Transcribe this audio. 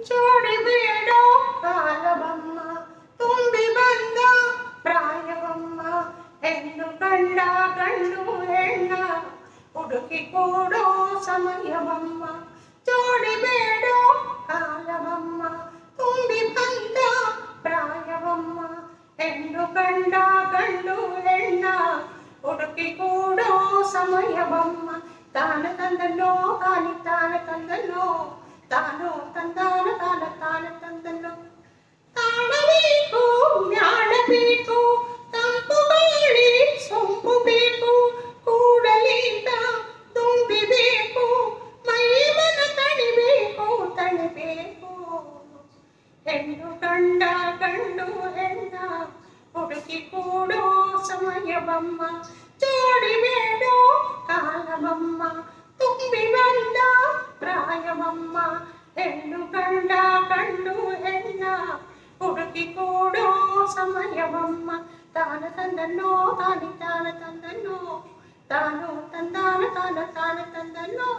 ಜೋಡಿ ಬೇಡೋ ಕಾಲವಮ್ಮ ತುಂಬಿ ಬಂದ ಪ್ರಾಯವಮ್ಮ ಹೆಣ್ಣು ಕಂಡ ಗಂಡು ಹೆಣ್ಣ ಹುಡುಕಿ ಕೂಡೋ ಸಮಯವಮ್ಮ ಜೋಡಿ ಬೇಡೋ ಕಾಲವಮ್ಮ ತುಂಬಿ ಬಂದ ಪ್ರಾಯವಮ್ಮ ಹೆಣ್ಣು ಕಂಡ ಗಂಡು ಹೆಣ್ಣ ಹುಡುಕಿ ಕೂಡೋ ಸಮಯವಮ್ಮ ತಾನ ತಂದನೋ ತಾನಿ ತಾನ ತಂದನೋ ತಾನೋ ತಂದಾನ ತಾನ ತಾನ ತಂದನೋ ತಾಳಬೇಕು ಜ್ಞಾನಬೇಕು ತಂಪು ಗಾಳಿ ಸೊಂಪು ಬೇಕು ಕೂಡಲಿಂದ ತುಂಬಿಬೇಕು ಮೈ ಮನ ತಣಿಬೇಕು ತಣಿಬೇಕು ಹೆಣ್ಣು ಕಂಡ ಗಂಡು ಹೆಣ್ಣ ಹುಡುಕಿ ಕೂಡೋ ಸಮಯವಮ್ಮ ಜೋಡಿ ಬೇಡೋ ಕಾಲವಮ್ಮ ತುಂಬಿ ಬಂದ ಪ್ರಾಯವಮ್ಮ ಹೆಣ್ಣು ಕಂಡ ಗಂಡು ಹೆಣ್ಣ ಹುಡುಕಿ ಕೂಡೋ ಸಮಯವಮ್ಮ ತಾನ ತಂದನೋ ತಾನಿ ತಾನ ತಂದನೋ ತಾನು ತಂದಾನ ತಾನ ತಾನ ತಂದನೋ